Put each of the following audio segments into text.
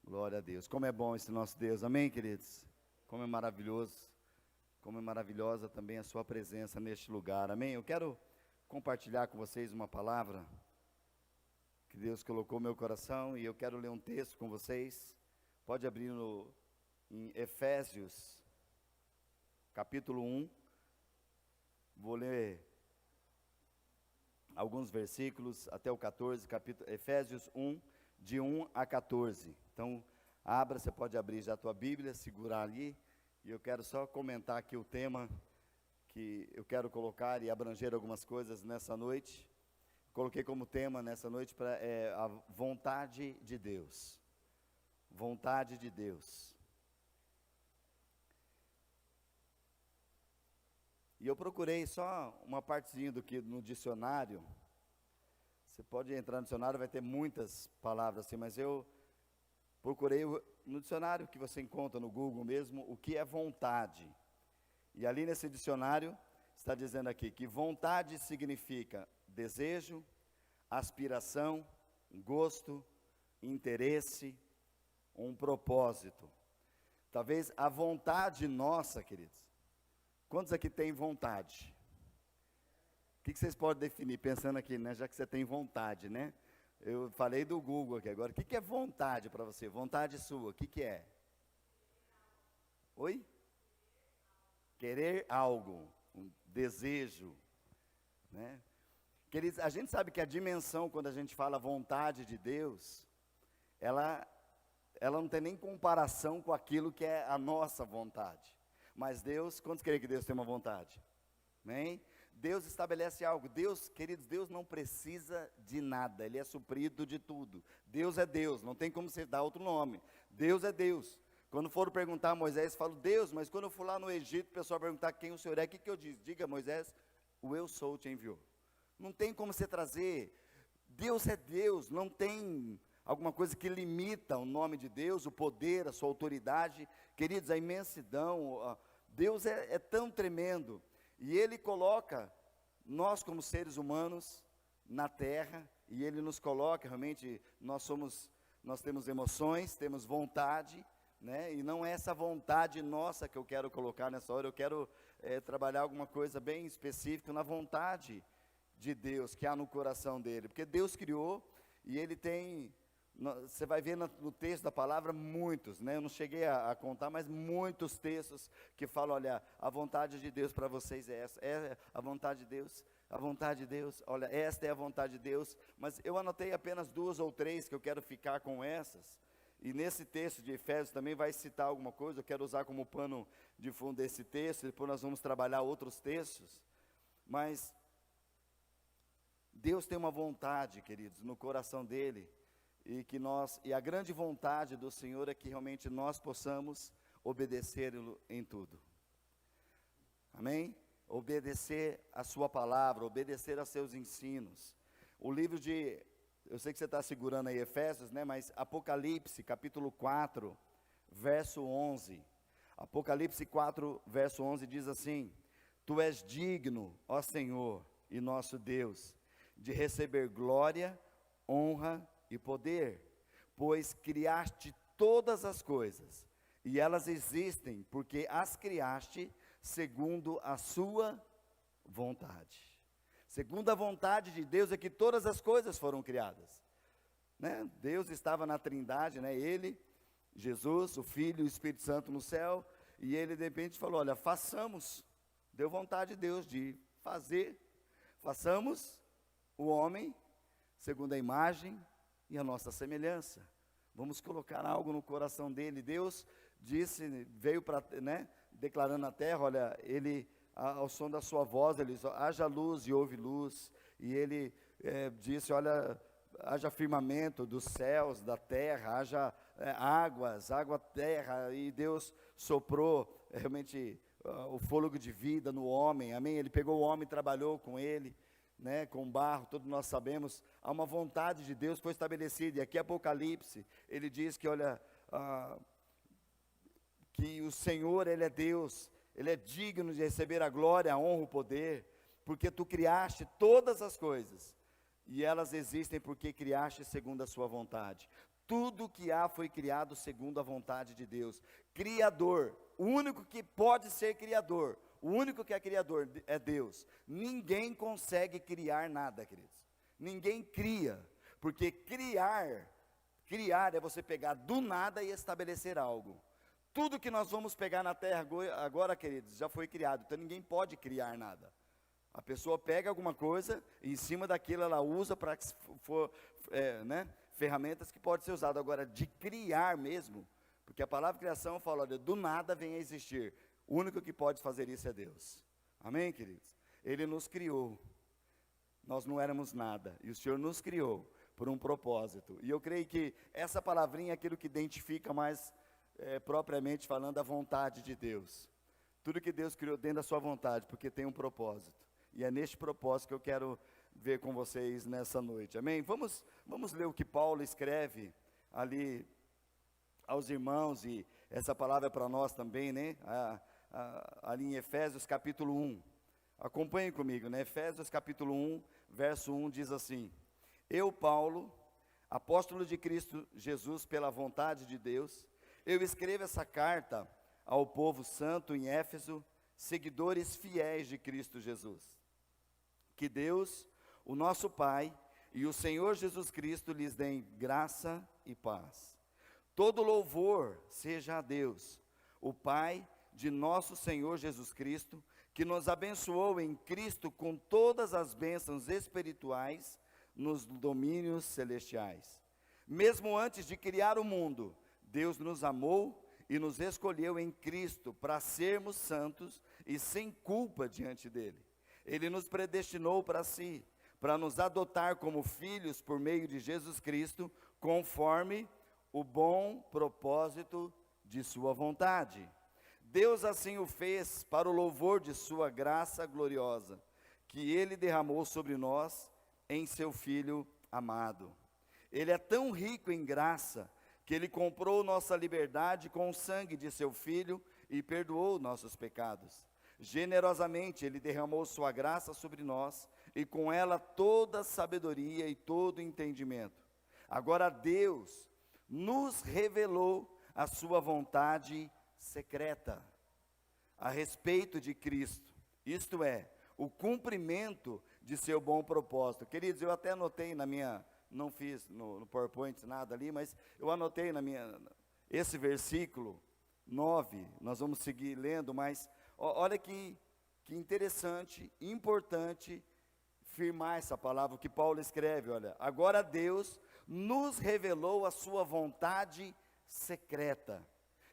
Glória a Deus. Como é bom esse nosso Deus, amém, queridos? Como é maravilhoso, como é maravilhosa também a sua presença neste lugar, amém? Eu quero compartilhar com vocês uma palavra que Deus colocou no meu coração e eu quero ler um texto com vocês. Pode abrir em Efésios, capítulo 1. Vou ler alguns versículos até o 14, Efésios 1, de 1 a 14. Então, abra, você pode abrir já a tua Bíblia, segurar ali, e eu quero só comentar aqui o tema que eu quero colocar e abranger algumas coisas nessa noite. Coloquei como tema nessa noite a vontade de Deus. Vontade de Deus. E eu procurei só uma partezinha do que no dicionário. Você pode entrar no dicionário, vai ter muitas palavras assim, mas eu procurei no dicionário que você encontra no Google mesmo, o que é vontade. E ali nesse dicionário está dizendo aqui que vontade significa desejo, aspiração, gosto, interesse, um propósito. Talvez a vontade nossa, queridos. Quantos aqui têm vontade? O que vocês podem definir, pensando aqui, né, já que você tem vontade, né? Eu falei do Google aqui agora. O que é vontade para você? Vontade sua, o que é? Oi? Querer algo, um desejo, né? Queridos, a gente sabe que a dimensão, quando a gente fala vontade de Deus, ela não tem nem comparação com aquilo que é a nossa vontade. Mas Deus, quantos creem que Deus tem uma vontade? Amém? Deus estabelece algo. Deus, queridos, Deus não precisa de nada, Ele é suprido de tudo. Deus é Deus, não tem como você dar outro nome. Deus é Deus. Quando foram perguntar a Moisés, falo, Deus, mas quando eu fui lá no Egito, o pessoal perguntar quem o Senhor é, o que eu disse? Diga, Moisés, o eu sou te enviou. Não tem como você trazer. Deus é Deus, não tem alguma coisa que limita o nome de Deus, o poder, a sua autoridade. Queridos, a imensidão, Deus é tão tremendo. E Ele coloca nós como seres humanos na terra, e Ele nos coloca, realmente, nós temos emoções, temos vontade, né? E não é essa vontade nossa que eu quero colocar nessa hora, eu quero trabalhar alguma coisa bem específica na vontade de Deus, que há no coração dEle, porque Deus criou, e Ele tem, você vai ver no texto da palavra muitos, né? Eu não cheguei a contar, mas muitos textos que falam, olha, a vontade de Deus para vocês é essa, é a vontade de Deus, a vontade de Deus, olha, esta é a vontade de Deus, mas eu anotei apenas 2 ou 3 que eu quero ficar com essas, e nesse texto de Efésios também vai citar alguma coisa, eu quero usar como pano de fundo desse texto, depois nós vamos trabalhar outros textos, mas Deus tem uma vontade, queridos, no coração dEle, e a grande vontade do Senhor é que realmente nós possamos obedecer-lo em tudo. Amém? Obedecer a sua palavra, obedecer a seus ensinos. O livro eu sei que você está segurando aí Efésios, né? Mas Apocalipse, capítulo 4, verso 11. Apocalipse 4, verso 11 diz assim: Tu és digno, ó Senhor e nosso Deus, de receber glória, honra e poder, pois criaste todas as coisas, e elas existem, porque as criaste segundo a sua vontade. Segundo a vontade de Deus é que todas as coisas foram criadas, né? Deus estava na Trindade, né? Ele, Jesus, o Filho e o Espírito Santo no céu, e Ele de repente falou, olha, façamos, deu vontade de Deus de façamos o homem segundo a imagem e a nossa semelhança. Vamos colocar algo no coração dele. Deus disse, veio para, né, declarando na terra, olha, ele, ao som da sua voz, ele disse, haja luz e houve luz. E ele disse, olha, haja firmamento dos céus, da terra, haja água, terra. E Deus soprou realmente o fôlego de vida no homem, amém? Ele pegou o homem e trabalhou com ele, né, com barro, todos nós sabemos, há uma vontade de Deus que foi estabelecida, e aqui Apocalipse, ele diz que, olha, que o Senhor, Ele é Deus, Ele é digno de receber a glória, a honra, o poder, porque Tu criaste todas as coisas, e elas existem porque criaste segundo a sua vontade. Tudo que há foi criado segundo a vontade de Deus. Criador, o único que pode ser criador, o único que é criador é Deus. Ninguém consegue criar nada, queridos. Ninguém cria, porque criar é você pegar do nada e estabelecer algo. Tudo que nós vamos pegar na terra agora, queridos, já foi criado, então ninguém pode criar nada. A pessoa pega alguma coisa e em cima daquilo ela usa para que for, ferramentas que podem ser usadas. Agora, de criar mesmo, porque a palavra criação fala, olha, do nada vem a existir. O único que pode fazer isso é Deus. Amém, queridos? Ele nos criou. Nós não éramos nada, e o Senhor nos criou por um propósito. E eu creio que essa palavrinha é aquilo que identifica mais, propriamente falando, a vontade de Deus. Tudo que Deus criou dentro da sua vontade, porque tem um propósito. E é neste propósito que eu quero ver com vocês nessa noite. Amém? Vamos ler o que Paulo escreve ali aos irmãos, e essa palavra é para nós também, né? Ali em Efésios capítulo 1. Acompanhem comigo, né? Efésios capítulo 1, verso 1 diz assim: Eu, Paulo, apóstolo de Cristo Jesus pela vontade de Deus, eu escrevo essa carta ao povo santo em Éfeso, seguidores fiéis de Cristo Jesus. Que Deus, o nosso Pai, e o Senhor Jesus Cristo lhes deem graça e paz. Todo louvor seja a Deus, o Pai de nosso Senhor Jesus Cristo, que nos abençoou em Cristo com todas as bênçãos espirituais nos domínios celestiais. Mesmo antes de criar o mundo, Deus nos amou e nos escolheu em Cristo para sermos santos e sem culpa diante dele. Ele nos predestinou para si, para nos adotar como filhos por meio de Jesus Cristo, conforme o bom propósito de sua vontade. Deus assim o fez para o louvor de sua graça gloriosa, que ele derramou sobre nós em seu Filho amado. Ele é tão rico em graça, que ele comprou nossa liberdade com o sangue de seu Filho e perdoou nossos pecados. Generosamente ele derramou sua graça sobre nós, e com ela toda sabedoria e todo entendimento. Agora Deus nos revelou a sua vontade secreta a respeito de Cristo, isto é, o cumprimento de seu bom propósito. Queridos, eu até anotei na minha, não fiz no PowerPoint nada ali, mas eu anotei esse versículo 9, nós vamos seguir lendo, mas olha que interessante, importante firmar essa palavra, o que Paulo escreve, olha, agora Deus nos revelou a sua vontade secreta.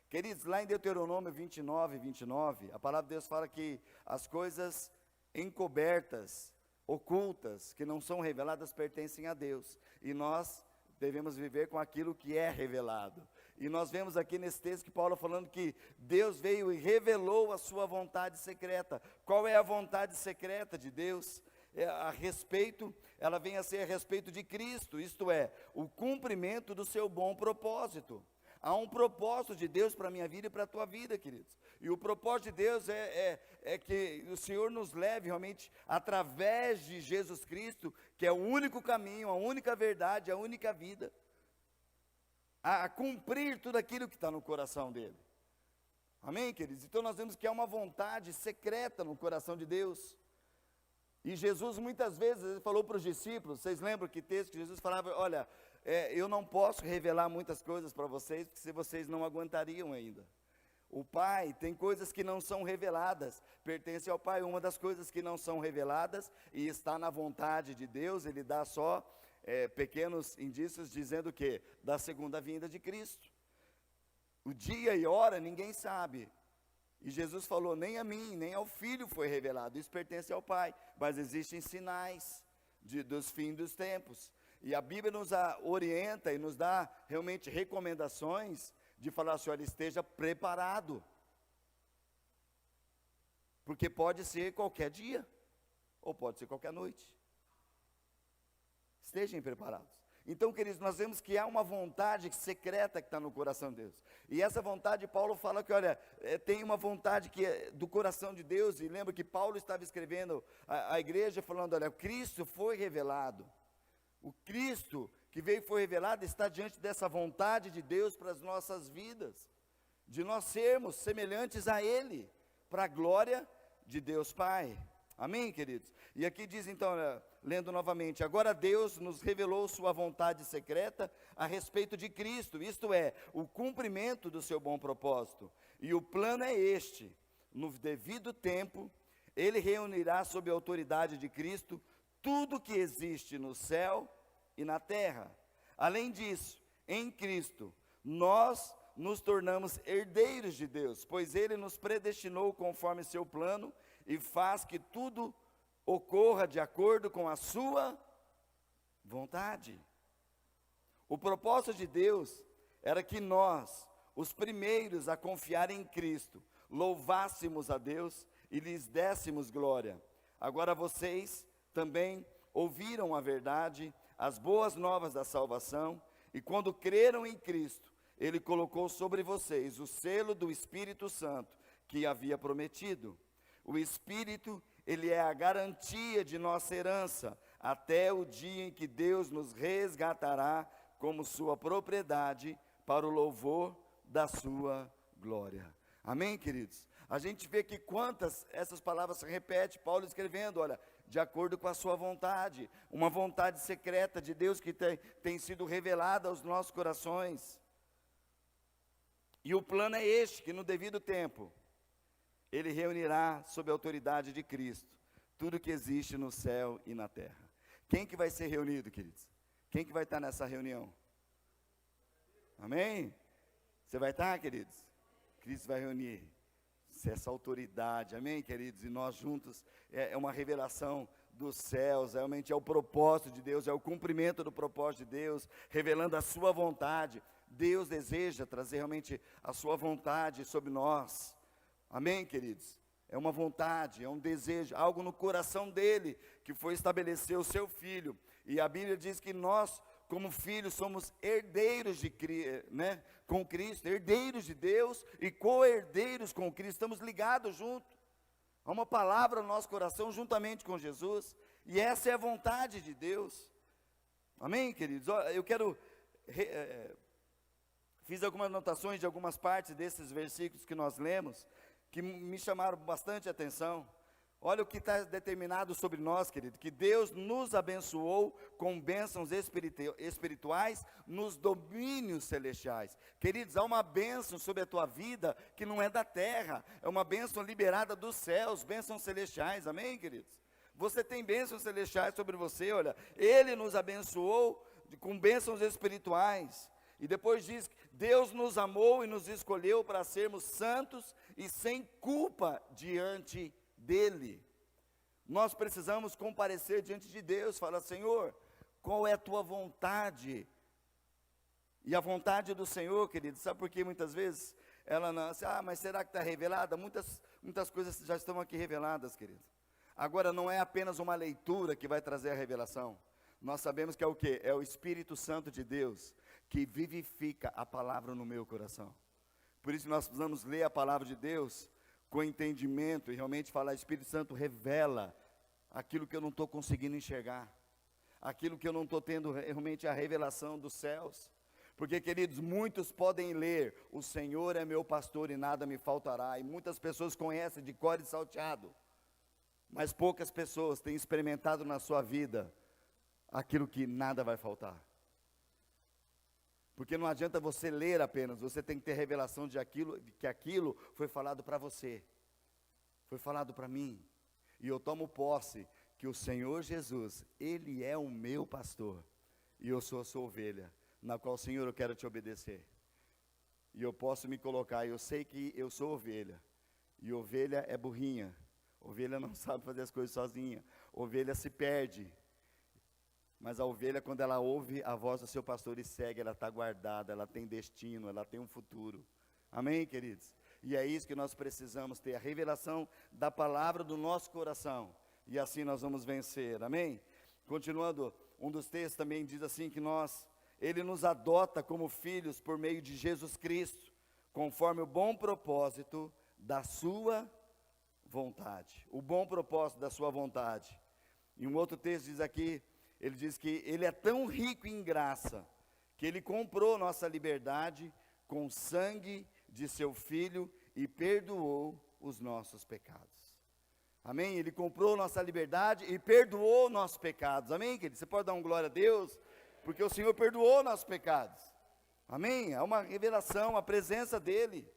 Queridos, lá em Deuteronômio 29, a palavra de Deus fala que as coisas encobertas, ocultas, que não são reveladas, pertencem a Deus, e nós devemos viver com aquilo que é revelado. E nós vemos aqui nesse texto que Paulo falando que Deus veio e revelou a sua vontade secreta. Qual é a vontade secreta de Deus? Ela vem a ser a respeito de Cristo, isto é, o cumprimento do seu bom propósito. Há um propósito de Deus para a minha vida e para a tua vida, queridos. E o propósito de Deus é que o Senhor nos leve realmente, através de Jesus Cristo, que é o único caminho, a única verdade, a única vida, a cumprir tudo aquilo que está no coração dele. Amém, queridos? Então nós vemos que há uma vontade secreta no coração de Deus. E Jesus muitas vezes ele falou para os discípulos, vocês lembram que texto que Jesus falava, olha, eu não posso revelar muitas coisas para vocês, porque vocês não aguentariam ainda. O Pai tem coisas que não são reveladas, pertence ao Pai. Uma das coisas que não são reveladas e está na vontade de Deus, ele dá só pequenos indícios dizendo o quê? Da segunda vinda de Cristo. O dia e hora ninguém sabe. E Jesus falou, nem a mim, nem ao Filho foi revelado, isso pertence ao Pai. Mas existem sinais dos fins dos tempos. E a Bíblia nos orienta e nos dá realmente recomendações de falar assim, olha, esteja preparado. Porque pode ser qualquer dia, ou pode ser qualquer noite. Estejam preparados. Então, queridos, nós vemos que há uma vontade secreta que está no coração de Deus. E essa vontade, Paulo fala que, olha, tem uma vontade que é do coração de Deus. E lembra que Paulo estava escrevendo a igreja falando, olha, Cristo foi revelado. O Cristo que veio e foi revelado, está diante dessa vontade de Deus para as nossas vidas, de nós sermos semelhantes a Ele, para a glória de Deus Pai. Amém, queridos? E aqui diz então, lendo novamente, agora Deus nos revelou sua vontade secreta a respeito de Cristo, isto é, o cumprimento do seu bom propósito. E o plano é este: no devido tempo, Ele reunirá sob a autoridade de Cristo tudo que existe no céu e na terra. Além disso, em Cristo, nós nos tornamos herdeiros de Deus, pois Ele nos predestinou conforme seu plano e faz que tudo ocorra de acordo com a sua vontade. O propósito de Deus era que nós, os primeiros a confiar em Cristo, louvássemos a Deus e lhes dessemos glória. Agora vocês também ouviram a verdade, as boas novas da salvação, e quando creram em Cristo, Ele colocou sobre vocês o selo do Espírito Santo que havia prometido. O Espírito, Ele é a garantia de nossa herança, até o dia em que Deus nos resgatará como sua propriedade, para o louvor da sua glória. Amém, queridos? A gente vê que quantas essas palavras se repetem, Paulo escrevendo, olha, de acordo com a sua vontade, uma vontade secreta de Deus que tem sido revelada aos nossos corações. E o plano é este, que no devido tempo, Ele reunirá sob a autoridade de Cristo tudo que existe no céu e na terra. Quem que vai ser reunido, queridos? Quem que vai estar nessa reunião? Amém? Você vai estar, queridos? Cristo vai reunir essa autoridade, amém, queridos? E nós juntos, é uma revelação dos céus, realmente é o propósito de Deus, é o cumprimento do propósito de Deus, revelando a sua vontade. Deus deseja trazer realmente a sua vontade sobre nós, amém, queridos? É uma vontade, é um desejo, algo no coração dele, que foi estabelecer o seu Filho, e a Bíblia diz que nós, como filhos, somos herdeiros com Cristo, herdeiros de Deus e co-herdeiros com Cristo, estamos ligados juntos, há uma palavra no nosso coração juntamente com Jesus, e essa é a vontade de Deus, amém, queridos? Eu quero, fiz algumas anotações de algumas partes desses versículos que nós lemos, que me chamaram bastante atenção. Olha o que está determinado sobre nós, querido, que Deus nos abençoou com bênçãos espirituais nos domínios celestiais. Queridos, há uma bênção sobre a tua vida que não é da terra, é uma bênção liberada dos céus, bênçãos celestiais, amém, queridos? Você tem bênçãos celestiais sobre você, olha, Ele nos abençoou com bênçãos espirituais. E depois diz que Deus nos amou e nos escolheu para sermos santos e sem culpa diante dele. Nós precisamos comparecer diante de Deus, falar: Senhor, qual é a tua vontade? E a vontade do Senhor, querido, sabe por que muitas vezes ela não, mas será que está revelada? Muitas coisas já estão aqui reveladas, querido. Agora, não é apenas uma leitura que vai trazer a revelação. Nós sabemos que é o quê? É o Espírito Santo de Deus que vivifica a palavra no meu coração. Por isso nós precisamos ler a palavra de Deus com entendimento e realmente falar: Espírito Santo, revela aquilo que eu não estou conseguindo enxergar, aquilo que eu não estou tendo realmente a revelação dos céus. Porque, queridos, muitos podem ler: o Senhor é meu pastor e nada me faltará, e muitas pessoas conhecem de cor e salteado, mas poucas pessoas têm experimentado na sua vida aquilo que nada vai faltar. Porque não adianta você ler apenas, você tem que ter revelação de que aquilo foi falado para você, foi falado para mim, e eu tomo posse que o Senhor Jesus, Ele é o meu pastor, e eu sou a sua ovelha, na qual, Senhor, eu quero te obedecer, e eu posso me colocar, eu sei que eu sou ovelha, e ovelha é burrinha, ovelha não sabe fazer as coisas sozinha, ovelha se perde. Mas a ovelha, quando ela ouve a voz do seu pastor e segue, ela está guardada, ela tem destino, ela tem um futuro. Amém, queridos? E é isso que nós precisamos ter, a revelação da palavra do nosso coração. E assim nós vamos vencer, amém? Continuando, um dos textos também diz assim que Ele nos adota como filhos por meio de Jesus Cristo, conforme o bom propósito da sua vontade. O bom propósito da sua vontade. E um outro texto diz aqui: ele diz que ele é tão rico em graça, que ele comprou nossa liberdade com o sangue de seu Filho e perdoou os nossos pecados. Amém? Ele comprou nossa liberdade e perdoou nossos pecados. Amém, querido? Você pode dar um glória a Deus? Porque o Senhor perdoou nossos pecados. Amém? É uma revelação, a presença dEle.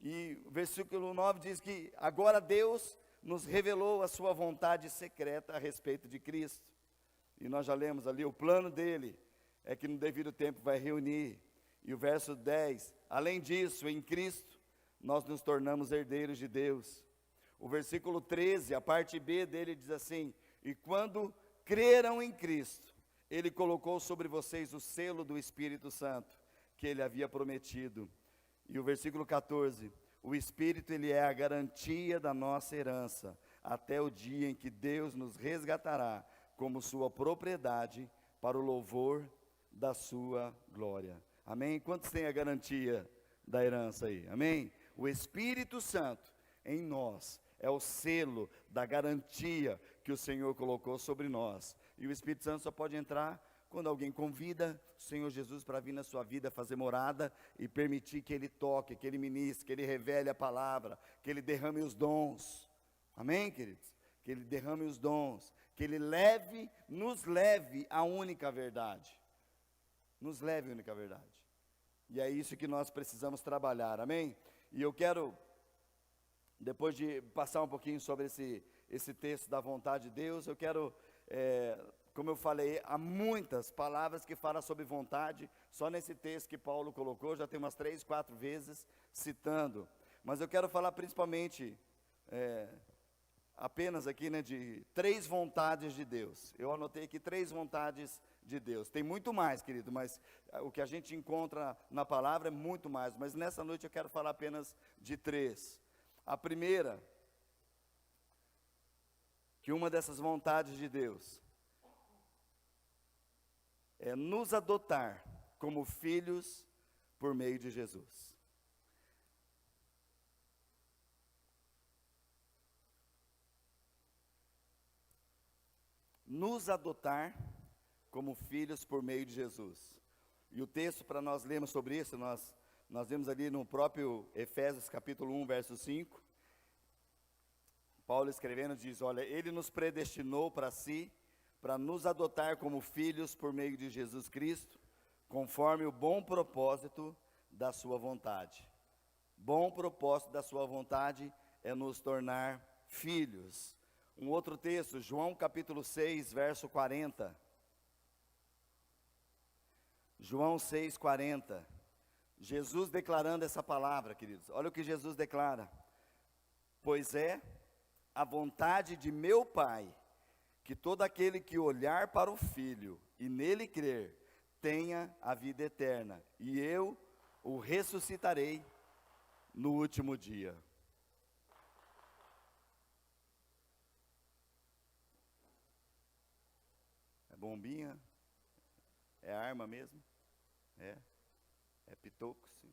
E o versículo 9 diz que agora Deus nos revelou a sua vontade secreta a respeito de Cristo. E nós já lemos ali, o plano dEle é que no devido tempo vai reunir. E o verso 10, além disso, em Cristo, nós nos tornamos herdeiros de Deus. O versículo 13, a parte B dele diz assim: e quando creram em Cristo, Ele colocou sobre vocês o selo do Espírito Santo, que Ele havia prometido. E o versículo 14, o Espírito, Ele é a garantia da nossa herança, até o dia em que Deus nos resgatará, como sua propriedade, para o louvor da sua glória. Amém? Quantos têm a garantia da herança aí? Amém? O Espírito Santo em nós é o selo da garantia que o Senhor colocou sobre nós. E o Espírito Santo só pode entrar quando alguém convida o Senhor Jesus para vir na sua vida, fazer morada e permitir que Ele toque, que Ele ministre, que Ele revele a palavra, que Ele derrame os dons. Amém, queridos? Que Ele derrame os dons, que Ele nos leve à única verdade. Nos leve à única verdade. E é isso que nós precisamos trabalhar, amém? E eu quero, depois de passar um pouquinho sobre esse texto da vontade de Deus, eu quero, como eu falei, há muitas palavras que falam sobre vontade, só nesse texto que Paulo colocou, já tem umas 3, 4 vezes citando, mas eu quero falar principalmente, apenas aqui, de 3 vontades de Deus. Eu anotei aqui 3 vontades de Deus. Tem muito mais, querido, mas o que a gente encontra na palavra é muito mais, mas nessa noite eu quero falar apenas de 3. A primeira, que uma dessas vontades de Deus é nos adotar como filhos por meio de Jesus. Nos adotar como filhos por meio de Jesus. E o texto para nós lermos sobre isso, nós vemos ali no próprio Efésios capítulo 1, verso 5, Paulo escrevendo diz, olha, Ele nos predestinou para si, para nos adotar como filhos por meio de Jesus Cristo, conforme o bom propósito da sua vontade. Bom propósito da sua vontade é nos tornar filhos. Um outro texto, João capítulo 6, verso 40. João 6,40, Jesus declarando essa palavra, queridos, olha o que Jesus declara, pois é a vontade de meu Pai, que todo aquele que olhar para o Filho e nele crer, tenha a vida eterna, e eu o ressuscitarei no último dia. É bombinha? É arma mesmo? É pitoco, sim.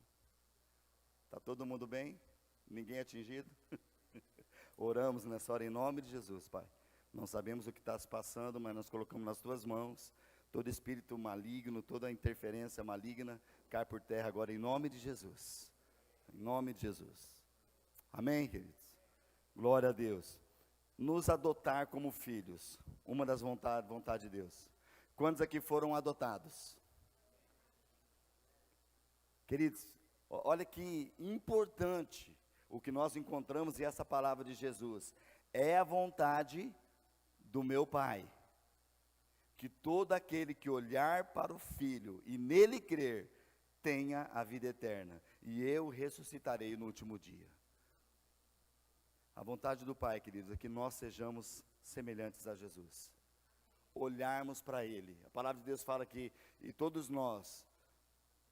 Está todo mundo bem? Ninguém atingido? Oramos nessa hora em nome de Jesus, Pai. Não sabemos o que está se passando, mas nós colocamos nas Tuas mãos. Todo espírito maligno, toda interferência maligna, cai por terra agora em nome de Jesus. Em nome de Jesus. Amém, queridos? Glória a Deus. Nos adotar como filhos. Uma das vontades de Deus. Quantos aqui foram adotados? Queridos, olha que importante o que nós encontramos e essa palavra de Jesus. É a vontade do meu Pai, que todo aquele que olhar para o Filho e nele crer, tenha a vida eterna, e eu ressuscitarei no último dia. A vontade do Pai, queridos, é que nós sejamos semelhantes a Jesus. Olharmos para Ele. A palavra de Deus fala que, e todos nós,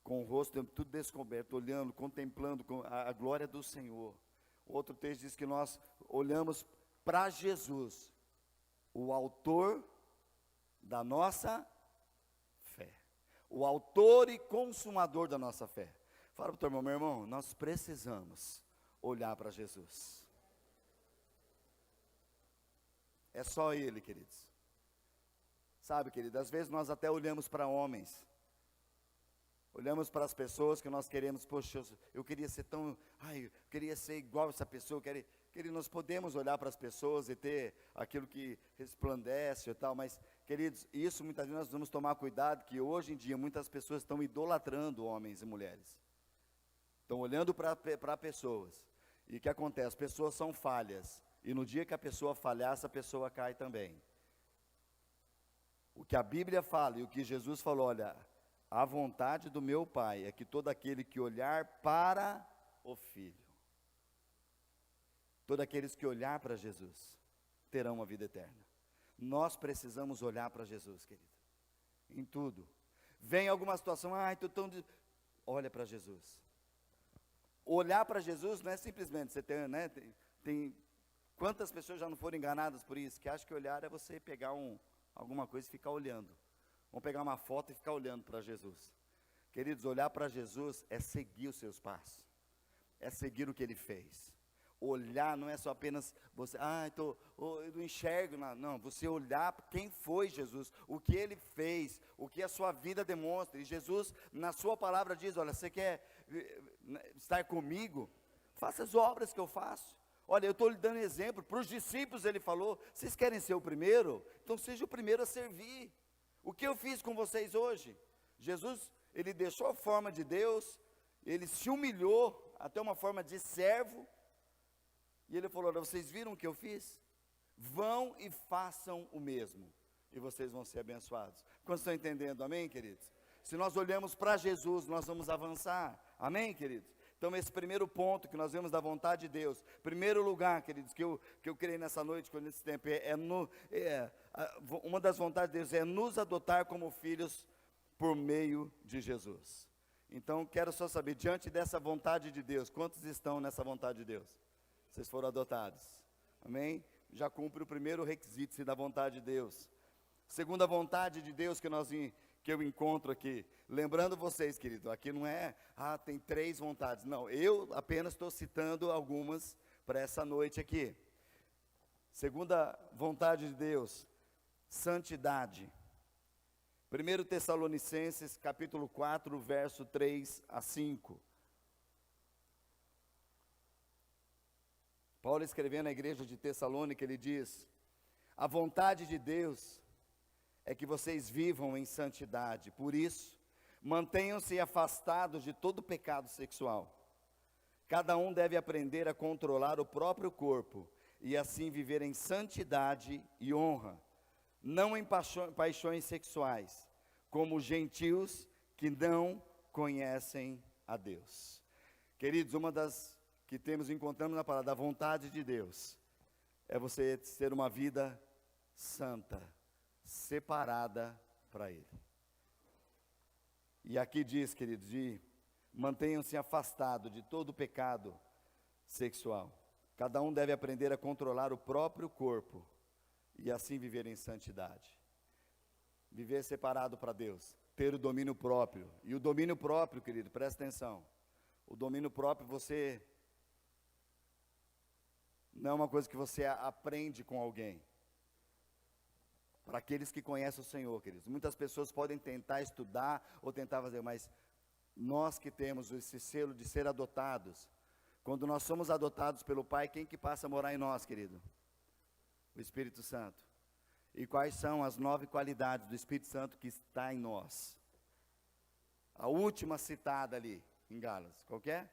com o rosto tudo descoberto, olhando, contemplando a glória do Senhor. Outro texto diz que nós olhamos para Jesus, o autor da nossa fé. O autor e consumador da nossa fé. Fala para o teu irmão, meu irmão, nós precisamos olhar para Jesus. É só Ele, queridos. Sabe, querido, às vezes nós até olhamos para homens, olhamos para as pessoas que nós queremos, poxa, eu queria ser tão, eu queria ser igual essa pessoa, querido, nós podemos olhar para as pessoas e ter aquilo que resplandece e tal, mas, queridos, isso muitas vezes nós vamos tomar cuidado, que hoje em dia muitas pessoas estão idolatrando homens e mulheres, estão olhando para pessoas, e o que acontece? As pessoas são falhas, e no dia que a pessoa falhar, essa pessoa cai também. O que a Bíblia fala e o que Jesus falou, olha, a vontade do meu Pai é que todo aquele que olhar para o Filho, todos aqueles que olhar para Jesus, terão uma vida eterna. Nós precisamos olhar para Jesus, querido, em tudo. Vem alguma situação, estou tão... Olha para Jesus. Olhar para Jesus não é simplesmente, você tem, né, tem quantas pessoas já não foram enganadas por isso, que acham que olhar é você pegar alguma coisa e ficar olhando. Vamos pegar uma foto e ficar olhando para Jesus. Queridos, olhar para Jesus é seguir os seus passos, é seguir o que Ele fez. Olhar não é só apenas você, eu não enxergo nada. Não, você olhar quem foi Jesus, o que Ele fez, o que a sua vida demonstra. E Jesus, na sua palavra diz, olha, você quer estar comigo? Faça as obras que eu faço. Olha, eu estou lhe dando exemplo, para os discípulos Ele falou, vocês querem ser o primeiro? Então seja o primeiro a servir. O que eu fiz com vocês hoje? Jesus, Ele deixou a forma de Deus, Ele se humilhou até uma forma de servo, e Ele falou, vocês viram o que eu fiz? Vão e façam o mesmo, e vocês vão ser abençoados. Quantos estão entendendo, amém, queridos? Se nós olhamos para Jesus, nós vamos avançar, amém, queridos? Então esse primeiro ponto que nós vemos da vontade de Deus, primeiro lugar, queridos, que eu creio nessa noite, nesse tempo, uma das vontades de Deus é nos adotar como filhos por meio de Jesus. Então quero só saber, diante dessa vontade de Deus, quantos estão nessa vontade de Deus? Vocês foram adotados, amém? Já cumpre o primeiro requisito, se da vontade de Deus. Segunda vontade de Deus que eu encontro aqui, lembrando vocês, querido, aqui não é, tem 3 vontades, não, eu apenas estou citando algumas para essa noite aqui. Segunda vontade de Deus, santidade. 1 Tessalonicenses, capítulo 4, verso 3 a 5. Paulo escrevendo à igreja de Tessalônica, ele diz, a vontade de Deus é que vocês vivam em santidade, por isso, mantenham-se afastados de todo pecado sexual. Cada um deve aprender a controlar o próprio corpo, e assim viver em santidade e honra, não em paixões sexuais, como os gentios que não conhecem a Deus. Queridos, uma das que encontramos na palavra, da vontade de Deus, é você ter uma vida santa, separada para Ele. E aqui diz, queridos, mantenham-se afastados de todo pecado sexual. Cada um deve aprender a controlar o próprio corpo, e assim viver em santidade. Viver separado para Deus, ter o domínio próprio. E o domínio próprio, querido, presta atenção, o domínio próprio não é uma coisa que você aprende com alguém. Para aqueles que conhecem o Senhor, queridos. Muitas pessoas podem tentar estudar ou tentar fazer, mas nós que temos esse selo de ser adotados, quando nós somos adotados pelo Pai, quem que passa a morar em nós, querido? O Espírito Santo. E quais são as 9 qualidades do Espírito Santo que está em nós? A última citada ali, em Gálatas, qual que é?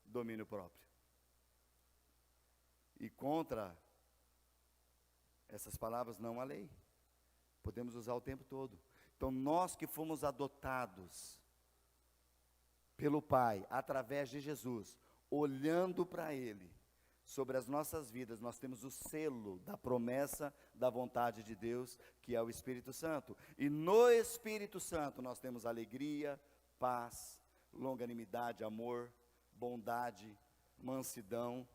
Domínio próprio. E contra essas palavras não há lei. Podemos usar o tempo todo. Então nós que fomos adotados pelo Pai, através de Jesus, olhando para Ele, sobre as nossas vidas, nós temos o selo da promessa da vontade de Deus, que é o Espírito Santo. E no Espírito Santo nós temos alegria, paz, longanimidade, amor, bondade, mansidão.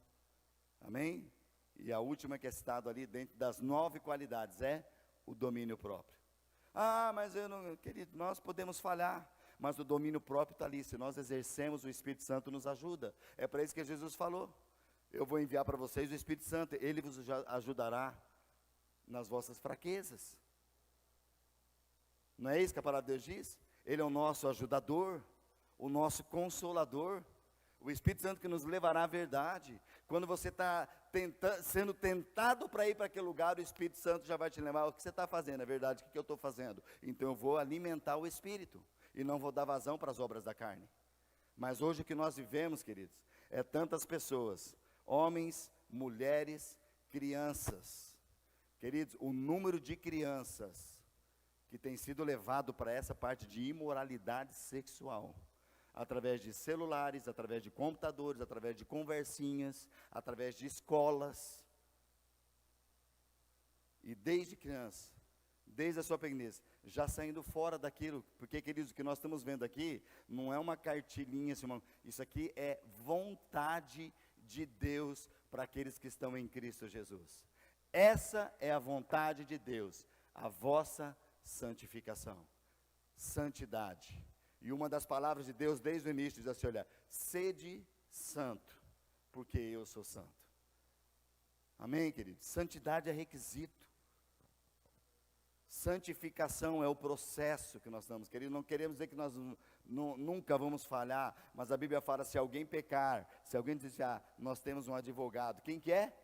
Amém? E a última que é citada ali, dentro das 9 qualidades, é o domínio próprio. Mas eu não, querido, nós podemos falhar, mas o domínio próprio está ali. Se nós exercemos, o Espírito Santo nos ajuda. É para isso que Jesus falou. Eu vou enviar para vocês o Espírito Santo, Ele vos ajudará nas vossas fraquezas. Não é isso que a palavra de Deus diz? Ele é o nosso ajudador, o nosso consolador, o Espírito Santo que nos levará à verdade. Quando você está sendo tentado para ir para aquele lugar, o Espírito Santo já vai te lembrar: o que você está fazendo, é verdade, o que eu estou fazendo? Então eu vou alimentar o Espírito, e não vou dar vazão para as obras da carne. Mas hoje o que nós vivemos, queridos, é tantas pessoas, homens, mulheres, crianças. Queridos, o número de crianças que tem sido levado para essa parte de imoralidade sexual, através de celulares, através de computadores, através de conversinhas, através de escolas, e desde criança, desde a sua pequenez, já saindo fora daquilo, porque, queridos, o que nós estamos vendo aqui, não é uma cartilhinha, isso aqui é vontade de Deus para aqueles que estão em Cristo Jesus. Essa é a vontade de Deus, a vossa santificação, santidade. E uma das palavras de Deus desde o início diz assim: olha, sede santo, porque eu sou santo. Amém, queridos? Santidade é requisito. Santificação é o processo que nós estamos, queridos. Não queremos dizer que nós nunca vamos falhar, mas a Bíblia fala: se alguém pecar, se alguém dizer, nós temos um advogado. Quem que é?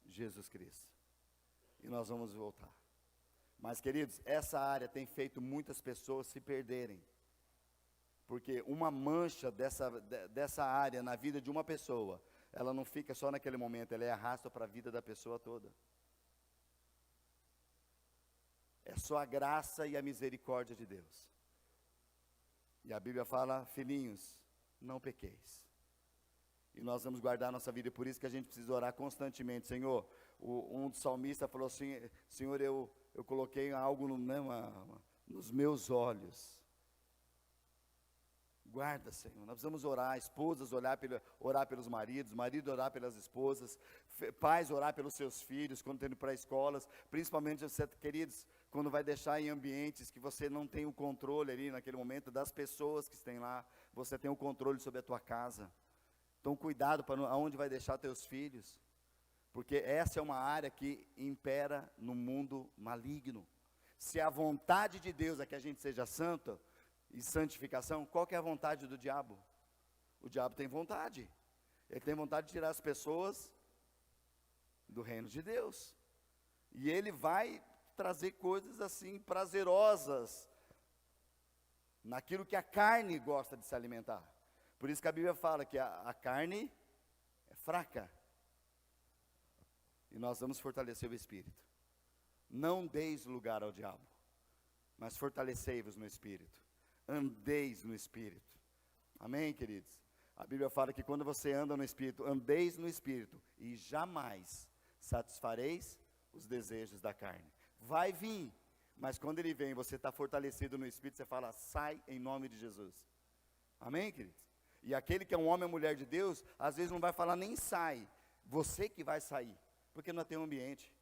Jesus Cristo. E nós vamos voltar. Mas, queridos, essa área tem feito muitas pessoas se perderem. Porque uma mancha dessa área na vida de uma pessoa, ela não fica só naquele momento, ela é arrasta para a vida da pessoa toda. É só a graça e a misericórdia de Deus. E a Bíblia fala: filhinhos, não pequeis. E nós vamos guardar a nossa vida, e por isso que a gente precisa orar constantemente. Senhor, um salmista falou assim: Senhor, eu coloquei algo nos meus olhos. Guarda, Senhor. Nós precisamos orar, esposas orar pelos maridos, marido orar pelas esposas, pais orar pelos seus filhos, quando estão indo para escolas, principalmente você, queridos, quando vai deixar em ambientes que você não tem o controle ali naquele momento, das pessoas que estão lá, você tem o controle sobre a tua casa. Então cuidado para aonde vai deixar teus filhos, porque essa é uma área que impera no mundo maligno. Se a vontade de Deus é que a gente seja santo, e santificação, qual que é a vontade do diabo? O diabo tem vontade. Ele tem vontade de tirar as pessoas do reino de Deus. E ele vai trazer coisas assim prazerosas naquilo que a carne gosta de se alimentar. Por isso que a Bíblia fala que a carne é fraca. E nós vamos fortalecer o espírito. Não deis lugar ao diabo, mas fortalecei-vos no espírito. Andeis no Espírito. Amém, queridos? A Bíblia fala que quando você anda no Espírito, andeis no Espírito, e jamais satisfareis os desejos da carne. Vai vir, mas quando ele vem, você está fortalecido no Espírito, você fala: sai em nome de Jesus. Amém, queridos? E aquele que é um homem ou mulher de Deus, às vezes não vai falar nem sai, você que vai sair, porque não tem um ambiente.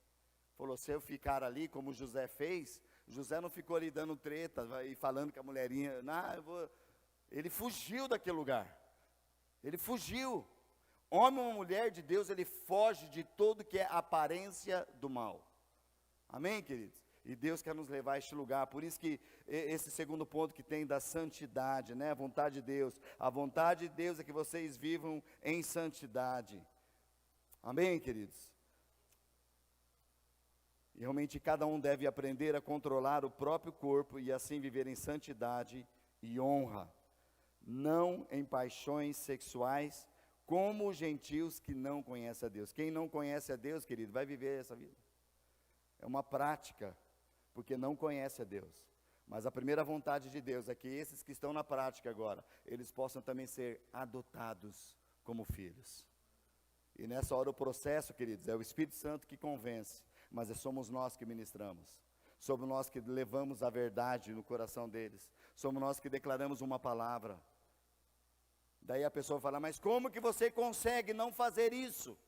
Falou: se eu ficar ali, como José fez, José não ficou ali dando treta e falando com a mulherinha, ele fugiu daquele lugar, ele fugiu. Homem ou mulher de Deus, ele foge de tudo que é aparência do mal. Amém, queridos? E Deus quer nos levar a este lugar, por isso que esse segundo ponto que tem da santidade, né, a vontade de Deus. A vontade de Deus é que vocês vivam em santidade. Amém, queridos? E realmente cada um deve aprender a controlar o próprio corpo e assim viver em santidade e honra, não em paixões sexuais, como os gentios que não conhecem a Deus. Quem não conhece a Deus, querido, vai viver essa vida. É uma prática, porque não conhece a Deus. Mas a primeira vontade de Deus é que esses que estão na prática agora, eles possam também ser adotados como filhos. E nessa hora o processo, queridos, é o Espírito Santo que convence, mas somos nós que ministramos, somos nós que levamos a verdade no coração deles, somos nós que declaramos uma palavra. Daí a pessoa fala: mas como que você consegue não fazer isso?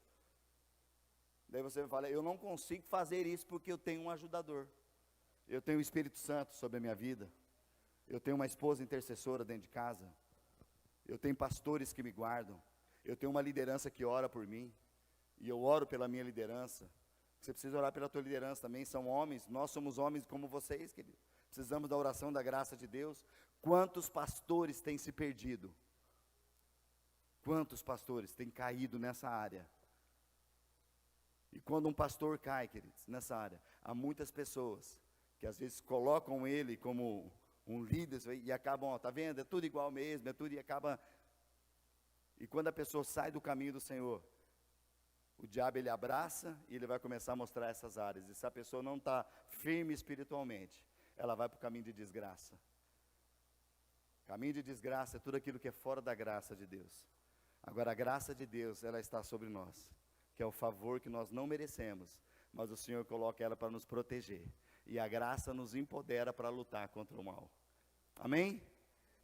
Daí você fala: eu não consigo fazer isso porque eu tenho um ajudador, eu tenho o Espírito Santo sobre a minha vida, eu tenho uma esposa intercessora dentro de casa, eu tenho pastores que me guardam, eu tenho uma liderança que ora por mim, e eu oro pela minha liderança. Você precisa orar pela tua liderança também, são homens, nós somos homens como vocês, querido. precisamos da oração da graça de Deus. Quantos pastores têm se perdido? Quantos pastores têm caído nessa área? E quando um pastor cai, queridos, nessa área, há muitas pessoas que às vezes colocam ele como um líder e acabam, ó, tá vendo? É tudo igual mesmo, é tudo e acaba. E quando a pessoa sai do caminho do Senhor, o diabo ele abraça e ele vai começar a mostrar essas áreas. E se a pessoa não está firme espiritualmente, ela vai para o caminho de desgraça. Caminho de desgraça é tudo aquilo que é fora da graça de Deus. Agora a graça de Deus, ela está sobre nós, que é o favor que nós não merecemos, mas o Senhor coloca ela para nos proteger. E a graça nos empodera para lutar contra o mal. Amém?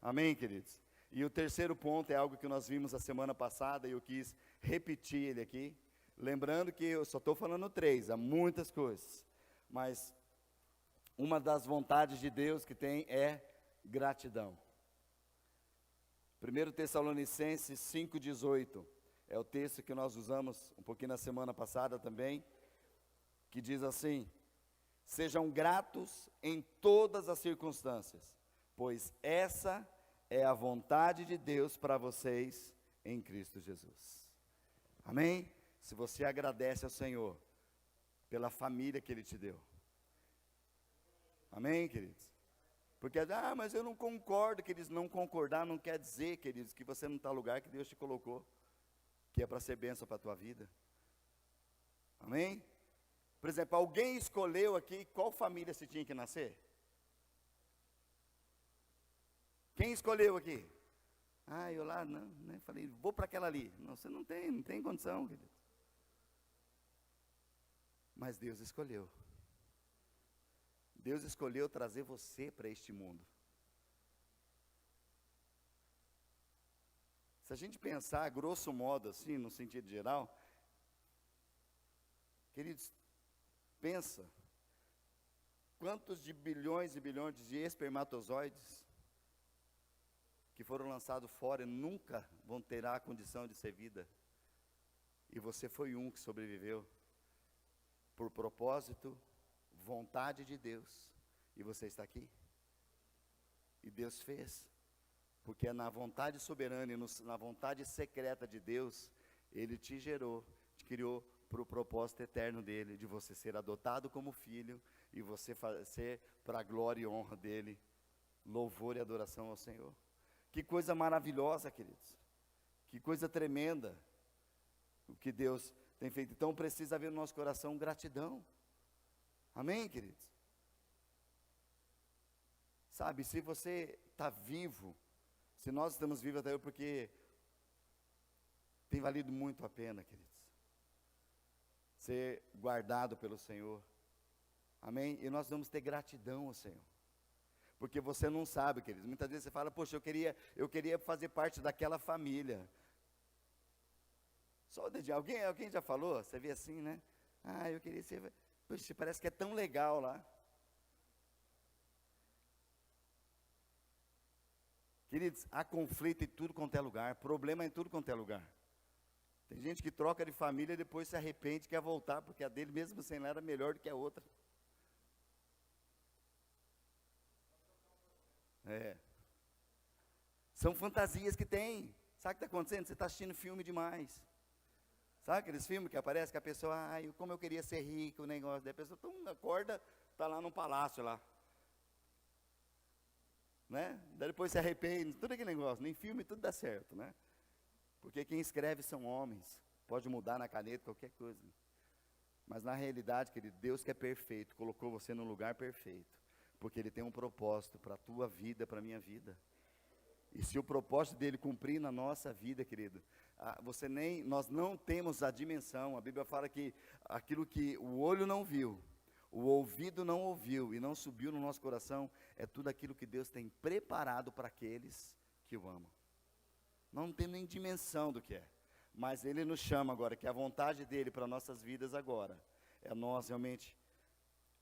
Amém, queridos? E o terceiro ponto é algo que nós vimos a semana passada e eu quis repetir ele aqui. Lembrando que eu só estou falando 3, há muitas coisas. Mas uma das vontades de Deus que tem é gratidão. 1 Tessalonicenses 5,18 é o texto que nós usamos um pouquinho na semana passada também, que diz assim: sejam gratos em todas as circunstâncias, pois essa é a vontade de Deus para vocês em Cristo Jesus. Amém? Se você agradece ao Senhor pela família que Ele te deu. Amém, queridos? Porque, mas eu não concordo, queridos. Não concordar não quer dizer, queridos, que você não está no lugar que Deus te colocou, que é para ser bênção para a tua vida. Amém? Por exemplo, alguém escolheu aqui qual família você tinha que nascer? Quem escolheu aqui? Eu lá, não, né? Falei, vou para aquela ali. Não, você não tem condição, querido. Mas Deus escolheu. Deus escolheu trazer você para este mundo. Se a gente pensar, grosso modo, assim, no sentido geral, queridos, pensa, quantos de bilhões e bilhões de espermatozoides que foram lançados fora e nunca vão ter a condição de ser vida, e você foi um que sobreviveu, por propósito, vontade de Deus, e você está aqui, e Deus fez, porque é na vontade soberana e na vontade secreta de Deus, Ele te gerou, te criou para o propósito eterno dEle, de você ser adotado como filho, e você ser para a glória e honra dEle, louvor e adoração ao Senhor. Que coisa maravilhosa, queridos, que coisa tremenda, o que Deus tem feito. Então precisa haver no nosso coração gratidão. Amém, queridos? Sabe, se você está vivo, se nós estamos vivos até hoje, porque tem valido muito a pena, queridos, ser guardado pelo Senhor. Amém? E nós vamos ter gratidão ao Senhor. Porque você não sabe, queridos, muitas vezes você fala, poxa, eu queria fazer parte daquela família. Só o dedinho, alguém já falou? Você vê assim, né? Eu queria ser... Poxa, parece que é tão legal lá. Queridos, há conflito em tudo quanto é lugar, problema em tudo quanto é lugar. Tem gente que troca de família e depois se arrepende, quer voltar, porque a dele mesmo sem ela era melhor do que a outra. São fantasias que tem. Sabe o que está acontecendo? Você está assistindo filme demais. Sabe aqueles filmes que aparece que a pessoa, como eu queria ser rico, o negócio, daí a pessoa acorda, está lá num palácio lá. Né? Daí depois se arrepende, tudo aquele negócio, nem filme tudo dá certo, né? Porque quem escreve são homens, pode mudar na caneta qualquer coisa. Mas na realidade, querido, Deus que é perfeito, colocou você no lugar perfeito, porque Ele tem um propósito para a tua vida, para a minha vida. E se o propósito dele cumprir na nossa vida, querido, nós não temos a dimensão. A Bíblia fala que aquilo que o olho não viu, o ouvido não ouviu e não subiu no nosso coração, é tudo aquilo que Deus tem preparado para aqueles que o amam. Não tem nem dimensão do que é, mas Ele nos chama agora, que a vontade dEle para nossas vidas agora, é nós realmente,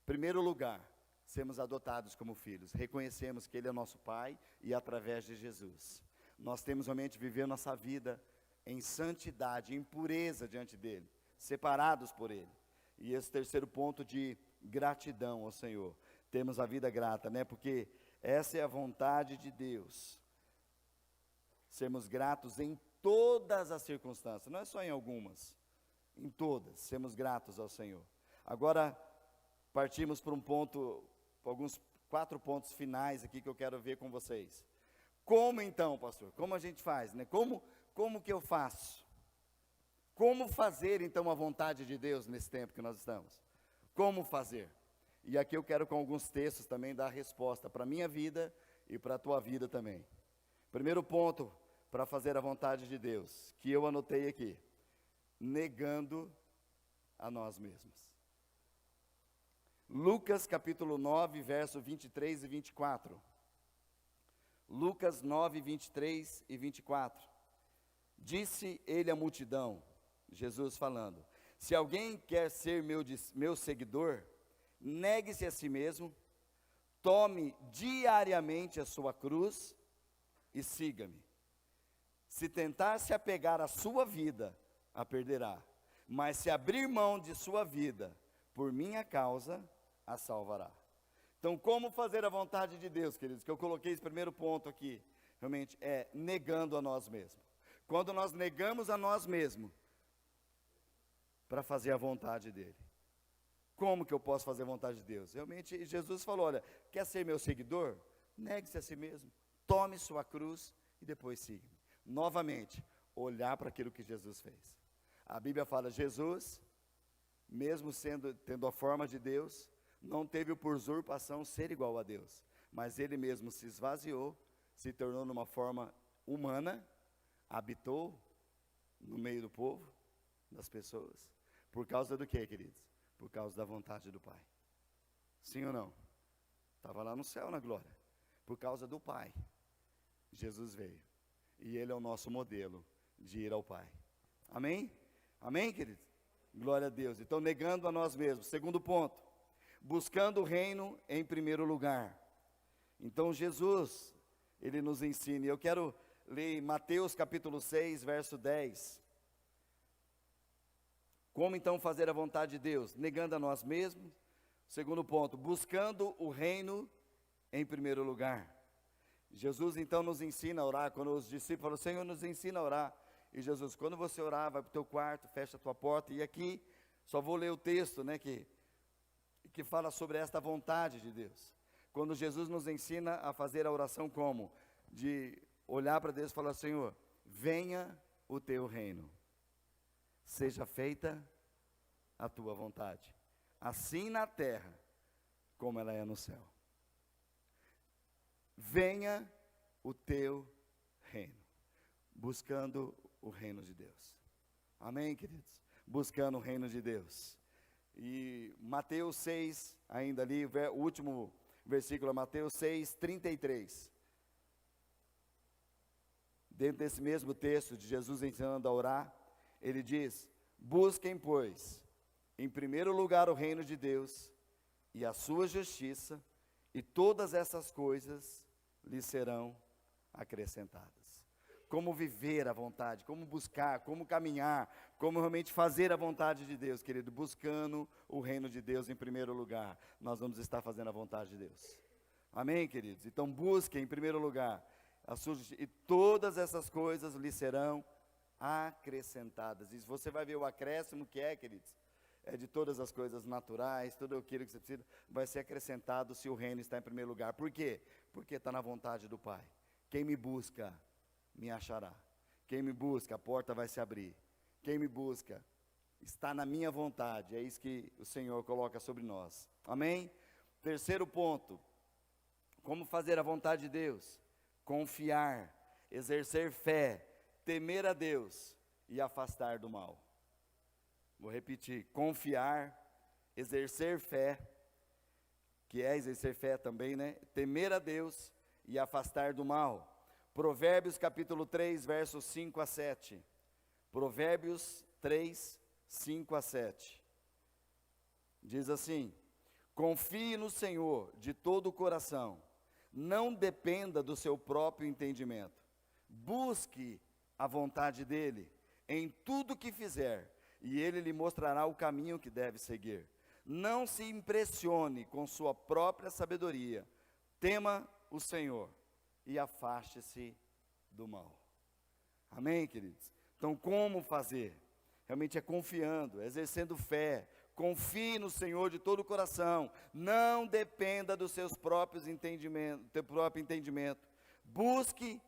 em primeiro lugar, sermos adotados como filhos, reconhecemos que Ele é nosso Pai e através de Jesus, nós temos realmente viver nossa vida em santidade, em pureza diante dEle, separados por Ele. E esse terceiro ponto de gratidão ao Senhor, temos a vida grata, né? Porque essa é a vontade de Deus. Sermos gratos em todas as circunstâncias, não é só em algumas, em todas, sermos gratos ao Senhor. Agora, partimos para alguns 4 pontos finais aqui que eu quero ver com vocês. Como então, pastor? Como a gente faz, né? Como que eu faço? Como fazer então a vontade de Deus nesse tempo que nós estamos? Como fazer? E aqui eu quero com alguns textos também dar a resposta para a minha vida e para a tua vida também. Primeiro ponto para fazer a vontade de Deus, que eu anotei aqui: negando a nós mesmos. Lucas capítulo 9, verso 23 e 24. Lucas 9, 23 e 24. Disse ele à multidão, Jesus falando: se alguém quer ser meu seguidor, negue-se a si mesmo, tome diariamente a sua cruz e siga-me. Se tentar se apegar à sua vida, a perderá. Mas se abrir mão de sua vida, por minha causa, a salvará. Então, como fazer a vontade de Deus, queridos? Que eu coloquei esse primeiro ponto aqui, realmente, é negando a nós mesmos. Quando nós negamos a nós mesmos, para fazer a vontade dEle. Como que eu posso fazer a vontade de Deus? Realmente, Jesus falou, olha, quer ser meu seguidor? Negue-se a si mesmo, tome sua cruz e depois siga-me. Novamente, olhar para aquilo que Jesus fez. A Bíblia fala, Jesus, mesmo tendo a forma de Deus, não teve por usurpação ser igual a Deus, mas Ele mesmo se esvaziou, se tornou numa forma humana, habitou no meio do povo, das pessoas. Por causa do que, queridos? Por causa da vontade do Pai. Sim ou não? Estava lá no céu, na glória. Por causa do Pai, Jesus veio. E Ele é o nosso modelo de ir ao Pai. Amém? Amém, queridos? Glória a Deus. Então, negando a nós mesmos. Segundo ponto, buscando o reino em primeiro lugar. Então, Jesus, Ele nos ensina. Eu quero ler Mateus capítulo 6, verso 10. Como então fazer a vontade de Deus? Negando a nós mesmos. Segundo ponto, buscando o reino em primeiro lugar. Jesus então nos ensina a orar. Quando os discípulos falaram, Senhor, nos ensina a orar. E Jesus, quando você orar, vai para o teu quarto, fecha a tua porta. E aqui, só vou ler o texto, né, que fala sobre esta vontade de Deus. Quando Jesus nos ensina a fazer a oração como? De olhar para Deus e falar, Senhor, venha o teu reino. Seja feita a tua vontade, assim na terra, como ela é no céu. Venha o teu reino, buscando o reino de Deus. Amém, queridos? Buscando o reino de Deus. E Mateus 6, ainda ali, o último versículo é Mateus 6, 33. Dentro desse mesmo texto de Jesus ensinando a orar, Ele diz, busquem, pois, em primeiro lugar o reino de Deus e a sua justiça, e todas essas coisas lhes serão acrescentadas. Como viver a vontade, como buscar, como caminhar, como realmente fazer a vontade de Deus, querido, buscando o reino de Deus em primeiro lugar, nós vamos estar fazendo a vontade de Deus. Amém, queridos? Então busquem em primeiro lugar a sua justiça, e todas essas coisas lhes serão acrescentadas. E você vai ver o acréscimo que é, queridos, é de todas as coisas naturais, tudo aquilo que você precisa, vai ser acrescentado se o reino está em primeiro lugar. Por quê? Porque está na vontade do Pai. Quem me busca, me achará. Quem me busca, a porta vai se abrir. Quem me busca, está na minha vontade. É isso que o Senhor coloca sobre nós. Amém? Terceiro ponto, como fazer a vontade de Deus? Confiar, exercer fé, temer a Deus e afastar do mal. Vou repetir, confiar, exercer fé, que é exercer fé também, né? Temer a Deus e afastar do mal. Provérbios capítulo 3, versos 5 a 7. Provérbios 3, 5 a 7. Diz assim, confie no Senhor de todo o coração, não dependa do seu próprio entendimento. Busque a vontade dEle em tudo que fizer, e Ele lhe mostrará o caminho que deve seguir. Não se impressione com sua própria sabedoria. Tema o Senhor e afaste-se do mal. Amém, queridos? Então, como fazer? Realmente é confiando, é exercendo fé. Confie no Senhor de todo o coração. Não dependa dos seus próprios entendimentos, teu próprio entendimento. Busque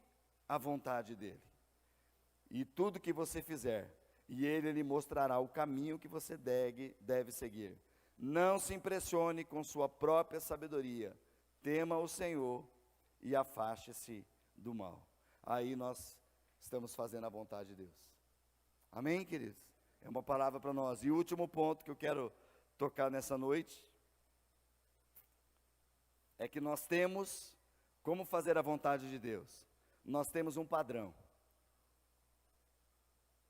a vontade dEle. E tudo que você fizer, e Ele lhe mostrará o caminho que você deve seguir. Não se impressione com sua própria sabedoria. Tema o Senhor e afaste-se do mal. Aí nós estamos fazendo a vontade de Deus. Amém, queridos? É uma palavra para nós. E o último ponto que eu quero tocar nessa noite é que nós temos como fazer a vontade de Deus. Nós temos um padrão.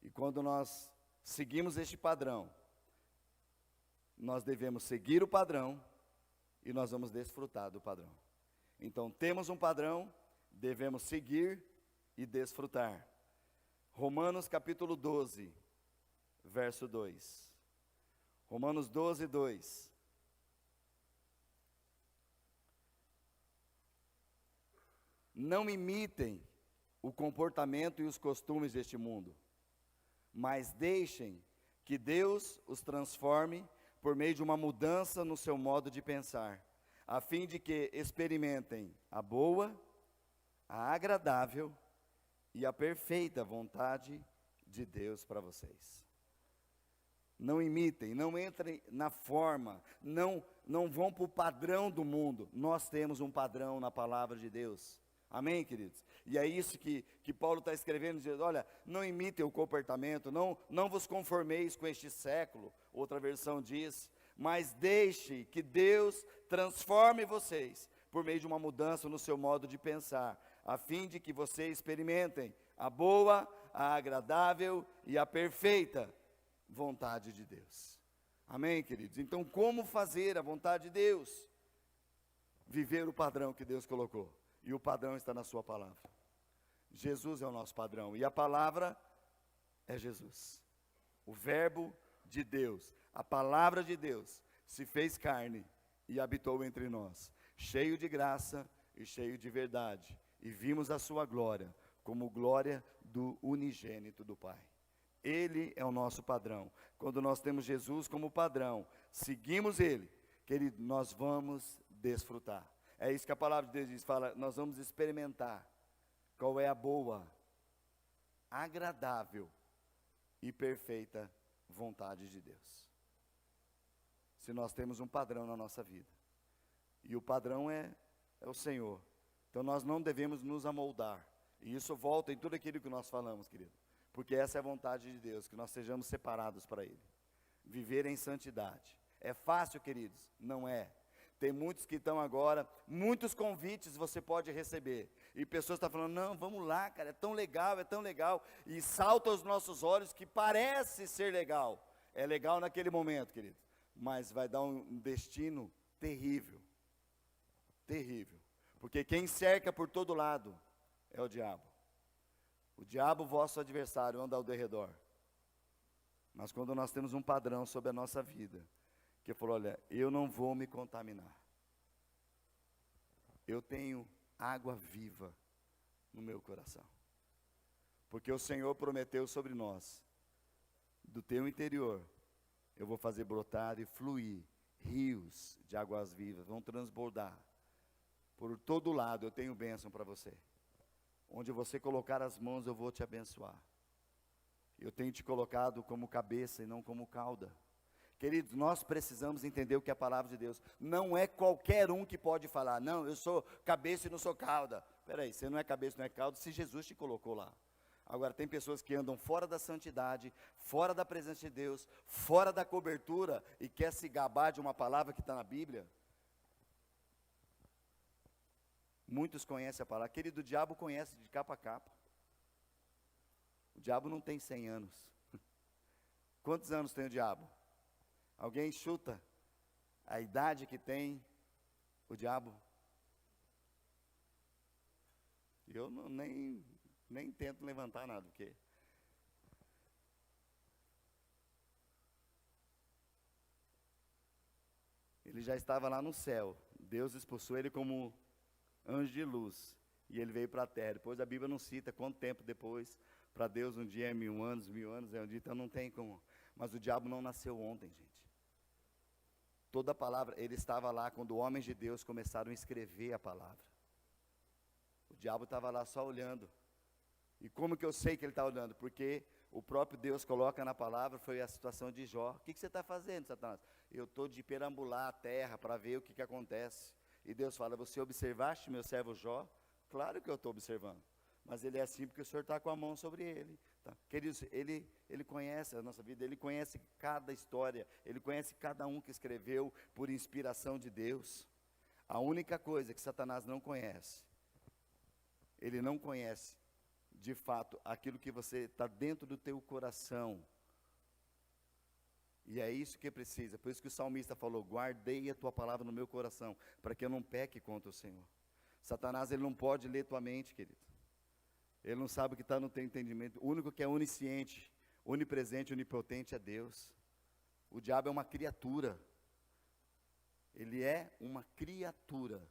E quando nós seguimos este padrão, nós devemos seguir o padrão e nós vamos desfrutar do padrão. Então, temos um padrão, devemos seguir e desfrutar. Romanos capítulo 12, verso 2. Romanos 12, 2. Não imitem o comportamento e os costumes deste mundo, mas deixem que Deus os transforme por meio de uma mudança no seu modo de pensar, a fim de que experimentem a boa, a agradável e a perfeita vontade de Deus para vocês. Não imitem, não entrem na forma, não vão para o padrão do mundo. Nós temos um padrão na palavra de Deus. Amém, queridos? E é isso que Paulo está escrevendo, dizendo, olha, não imitem o comportamento, não vos conformeis com este século, outra versão diz, mas deixe que Deus transforme vocês, por meio de uma mudança no seu modo de pensar, a fim de que vocês experimentem a boa, a agradável e a perfeita vontade de Deus. Amém, queridos? Então, como fazer a vontade de Deus? Viver o padrão que Deus colocou. E o padrão está na sua palavra. Jesus é o nosso padrão. E a palavra é Jesus. O verbo de Deus, a palavra de Deus, se fez carne e habitou entre nós. Cheio de graça e cheio de verdade. E vimos a sua glória, como glória do unigênito do Pai. Ele é o nosso padrão. Quando nós temos Jesus como padrão, seguimos Ele, querido, nós vamos desfrutar. É isso que a palavra de Deus diz, fala, nós vamos experimentar qual é a boa, agradável e perfeita vontade de Deus. Se nós temos um padrão na nossa vida, e o padrão é o Senhor, então nós não devemos nos amoldar, e isso volta em tudo aquilo que nós falamos, querido, porque essa é a vontade de Deus, que nós sejamos separados para Ele, viver em santidade. É fácil, queridos? Não é. Tem muitos que estão agora, muitos convites você pode receber. E pessoas estão falando, não, vamos lá, cara, é tão legal. E salta aos nossos olhos que parece ser legal. É legal naquele momento, querido. Mas vai dar um destino terrível. Terrível. Porque quem cerca por todo lado é o diabo. O diabo, vosso adversário, anda ao derredor. Mas quando nós temos um padrão sobre a nossa vida, que falou, olha, eu não vou me contaminar. Eu tenho água viva no meu coração. Porque o Senhor prometeu sobre nós, do teu interior, eu vou fazer brotar e fluir rios de águas vivas, vão transbordar. Por todo lado eu tenho bênção para você. Onde você colocar as mãos eu vou te abençoar. Eu tenho te colocado como cabeça e não como cauda. Queridos, nós precisamos entender o que é a palavra de Deus. Não é qualquer um que pode falar, não, eu sou cabeça e não sou cauda. Espera aí, você não é cabeça e não é cauda se Jesus te colocou lá. Agora, tem pessoas que andam fora da santidade, fora da presença de Deus, fora da cobertura e quer se gabar de uma palavra que está na Bíblia. Muitos conhecem a palavra. Querido, o diabo conhece de capa a capa. O diabo não tem 100 anos. Quantos anos tem o diabo? Alguém chuta a idade que tem o diabo? Eu nem tento levantar nada, porque Ele já estava lá no céu. Deus expulsou ele como anjo de luz. E ele veio para a terra. Depois a Bíblia não cita quanto tempo depois. Para Deus um dia é 1000 anos é um dia, então não tem como. Mas o diabo não nasceu ontem, gente. Toda a palavra, ele estava lá quando homens de Deus começaram a escrever a palavra. O diabo estava lá só olhando. E como que eu sei que ele está olhando? Porque o próprio Deus coloca na palavra, foi a situação de Jó. O que você está fazendo, Satanás? Eu estou de perambular a terra para ver o que acontece. E Deus fala, você observaste meu servo Jó? Claro que eu estou observando. Mas ele é assim porque o Senhor está com a mão sobre ele. Tá? Queridos, ele conhece a nossa vida, ele conhece cada história, ele conhece cada um que escreveu por inspiração de Deus. A única coisa que Satanás não conhece, ele não conhece, de fato, aquilo que você está dentro do teu coração. E é isso que precisa, por isso que o salmista falou, guardei a tua palavra no meu coração, para que eu não peque contra o Senhor. Satanás, ele não pode ler tua mente, querido. Ele não sabe o que está no teu entendimento. O único que é onisciente, onipresente, onipotente é Deus. O diabo é uma criatura. Ele é uma criatura.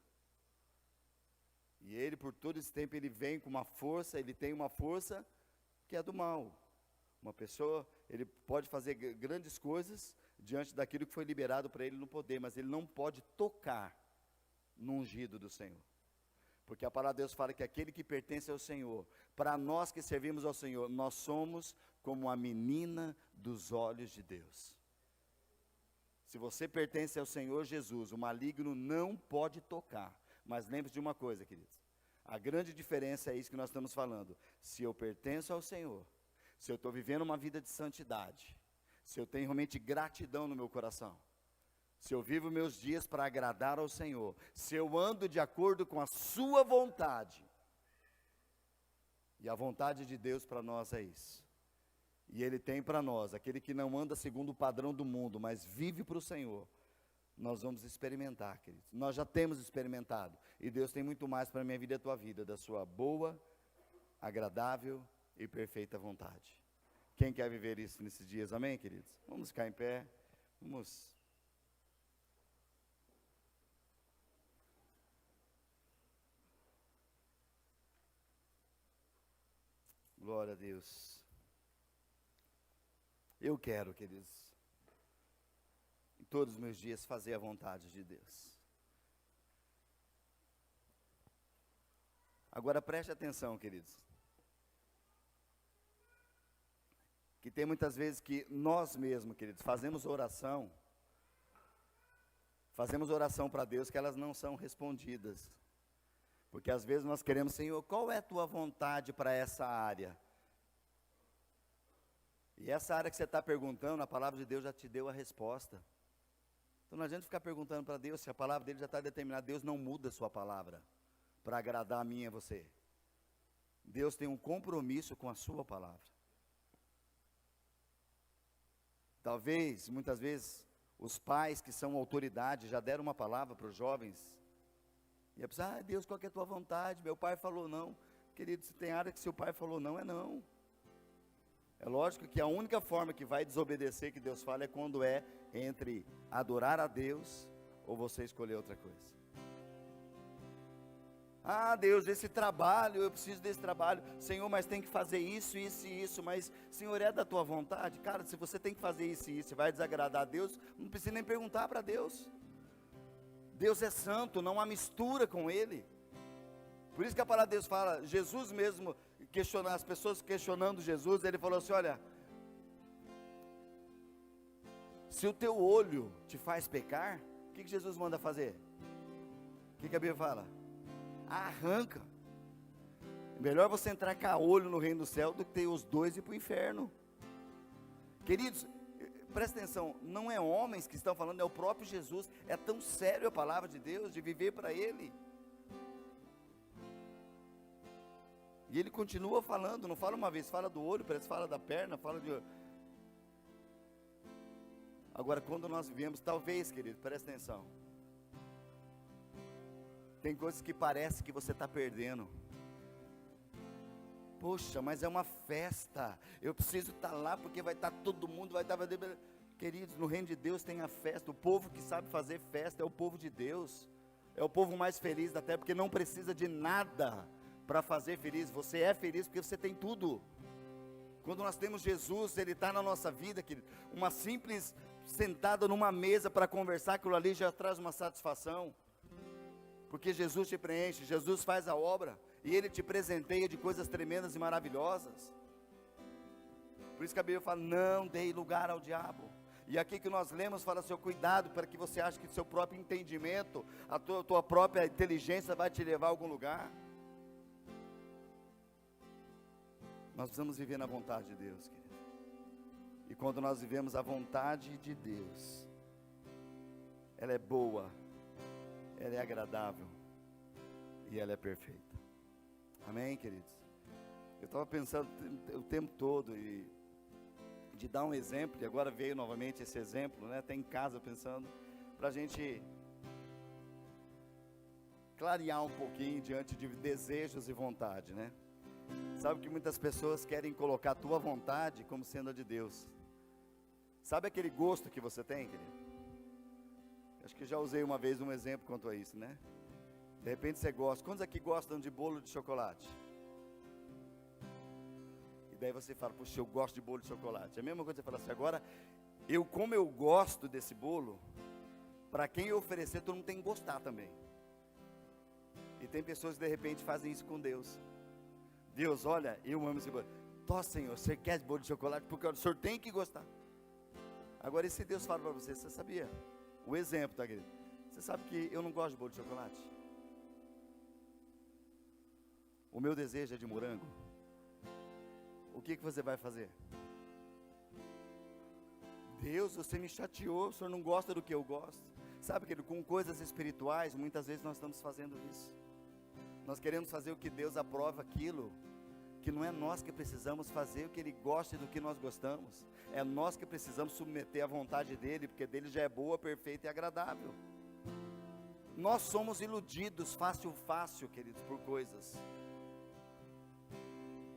E ele, por todo esse tempo, ele vem com uma força, ele tem uma força que é do mal. Uma pessoa, ele pode fazer grandes coisas diante daquilo que foi liberado para ele no poder, mas ele não pode tocar no ungido do Senhor. Porque a palavra de Deus fala que aquele que pertence ao Senhor, para nós que servimos ao Senhor, nós somos como a menina dos olhos de Deus. Se você pertence ao Senhor Jesus, o maligno não pode tocar. Mas lembre-se de uma coisa, queridos. A grande diferença é isso que nós estamos falando. Se eu pertenço ao Senhor, se eu estou vivendo uma vida de santidade, se eu tenho realmente gratidão no meu coração, se eu vivo meus dias para agradar ao Senhor, se eu ando de acordo com a sua vontade, e a vontade de Deus para nós é isso, e Ele tem para nós, aquele que não anda segundo o padrão do mundo, mas vive para o Senhor, nós vamos experimentar, queridos, nós já temos experimentado, e Deus tem muito mais para a minha vida e a tua vida, da sua boa, agradável e perfeita vontade. Quem quer viver isso nesses dias, amém, queridos? Vamos ficar em pé, vamos... Glória a Deus. Eu quero, queridos, em todos os meus dias, fazer a vontade de Deus. Agora preste atenção, queridos. Que tem muitas vezes que nós mesmos, queridos, fazemos oração para Deus que elas não são respondidas. Porque às vezes nós queremos, Senhor, qual é a tua vontade para essa área? E essa área que você está perguntando, a palavra de Deus já te deu a resposta. Então não adianta ficar perguntando para Deus, se a palavra dele já está determinada. Deus não muda a sua palavra para agradar a mim e a você. Deus tem um compromisso com a sua palavra. Talvez, muitas vezes, os pais que são autoridade já deram uma palavra para os jovens. E a pessoa, Deus, qual que é a tua vontade? Meu pai falou não. Querido, se tem área que seu pai falou não, é não. É lógico que a única forma que vai desobedecer que Deus fala é quando é entre adorar a Deus ou você escolher outra coisa. Deus, esse trabalho, eu preciso desse trabalho. Senhor, mas tem que fazer isso, isso e isso. Mas, Senhor, é da tua vontade? Cara, se você tem que fazer isso e isso, vai desagradar a Deus, não precisa nem perguntar para Deus. Deus é santo, não há mistura com Ele. Por isso que a palavra de Deus fala, Jesus mesmo, as pessoas questionando Jesus, Ele falou assim, olha, se o teu olho te faz pecar, o que Jesus manda fazer? O que a Bíblia fala? Arranca. Melhor você entrar caolho no reino do céu do que ter os dois e ir para o inferno. Queridos, presta atenção, não é homens que estão falando, é o próprio Jesus. É tão sério a palavra de Deus, de viver para Ele. E Ele continua falando, não fala uma vez, fala do olho, parece que fala da perna, fala de... Agora, quando nós vivemos, talvez, querido, presta atenção. Tem coisas que parece que você está perdendo. Poxa, mas é uma festa. Eu preciso estar lá porque vai estar todo mundo, vai estar... Queridos, no reino de Deus tem a festa. O povo que sabe fazer festa é o povo de Deus. É o povo mais feliz da terra, porque não precisa de nada para fazer feliz. Você é feliz porque você tem tudo. Quando nós temos Jesus, Ele está na nossa vida, querido. Uma simples sentada numa mesa para conversar, aquilo ali já traz uma satisfação. Porque Jesus te preenche, Jesus faz a obra, e Ele te presenteia de coisas tremendas e maravilhosas. Por isso que a Bíblia fala, não dê lugar ao diabo. E aqui que nós lemos, fala assim, cuidado para que você ache que seu próprio entendimento, a tua própria inteligência vai te levar a algum lugar. Nós precisamos viver na vontade de Deus, querido. E quando nós vivemos a vontade de Deus, ela é boa, ela é agradável e ela é perfeita. Amém, queridos? Eu estava pensando o tempo todo de dar um exemplo, e agora veio novamente esse exemplo, né? Até em casa pensando, para a gente clarear um pouquinho diante de desejos e vontade, né? Sabe que muitas pessoas querem colocar a tua vontade como sendo a de Deus. Sabe aquele gosto que você tem, querido? Acho que já usei uma vez um exemplo quanto a isso, né? De repente você gosta. Quantos aqui gostam de bolo de chocolate? E daí você fala, puxa, eu gosto de bolo de chocolate. É a mesma coisa que você fala assim, agora, como eu gosto desse bolo, para quem eu oferecer, todo mundo tem que gostar também. E tem pessoas que de repente fazem isso com Deus. Deus, olha, eu amo esse bolo. Tó, Senhor, você quer bolo de chocolate? Porque o Senhor tem que gostar. Agora, e se Deus fala para você, você sabia? O exemplo, tá, querido? Você sabe que eu não gosto de bolo de chocolate? O meu desejo é de morango. O que você vai fazer? Deus, você me chateou, o Senhor não gosta do que eu gosto. Sabe, querido, com coisas espirituais, muitas vezes nós estamos fazendo isso. Nós queremos fazer o que Deus aprova, aquilo que não é nós que precisamos fazer, o que Ele gosta e do que nós gostamos. É nós que precisamos submeter à vontade dEle, porque dEle já é boa, perfeita e agradável. Nós somos iludidos fácil, queridos, por coisas.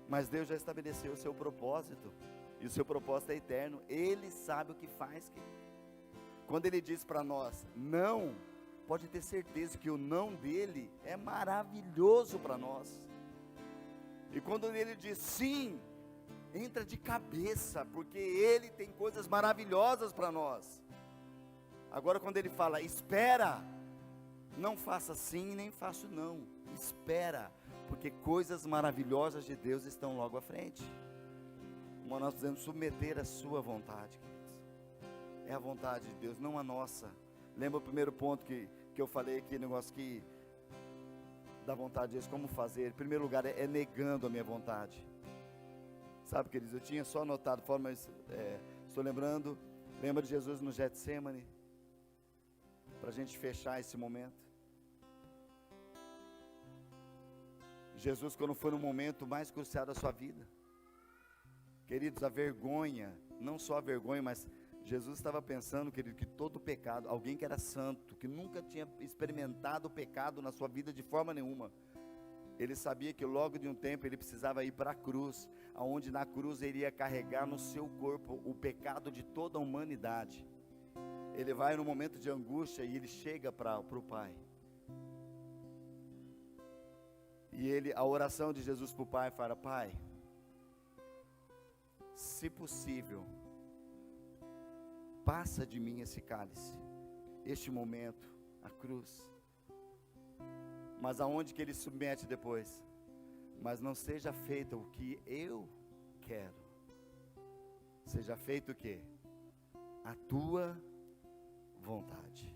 Mas Deus já estabeleceu o seu propósito, e o seu propósito é eterno. Ele sabe o que faz, querido. Quando Ele diz para nós, não, pode ter certeza que o não dEle é maravilhoso para nós. E quando Ele diz sim, entra de cabeça, porque Ele tem coisas maravilhosas para nós. Agora quando Ele fala, espera, não faça sim, nem faço não, espera, porque coisas maravilhosas de Deus estão logo à frente. Mas nós precisamos submeter a sua vontade, queridos. É a vontade de Deus, não a nossa. Lembra o primeiro ponto que eu falei aqui, negócio que da vontade de Deus, como fazer? Em primeiro lugar, é negando a minha vontade. Sabe, queridos, eu tinha só anotado, mas estou lembrando, lembra de Jesus no Getsemane? Para a gente fechar esse momento. Jesus, quando foi no momento mais crucial da sua vida, queridos, a vergonha, não só a vergonha, mas Jesus estava pensando, querido, que todo pecado, alguém que era santo, que nunca tinha experimentado o pecado na sua vida de forma nenhuma, ele sabia que logo de um tempo ele precisava ir para a cruz, aonde na cruz ele ia carregar no seu corpo o pecado de toda a humanidade. Ele vai no momento de angústia e ele chega para o Pai. E a oração de Jesus para o Pai fala, Pai, se possível, passa de mim esse cálice, este momento, a cruz. Mas aonde que ele submete depois? Mas não seja feito o que eu quero, seja feito o que? A tua vontade.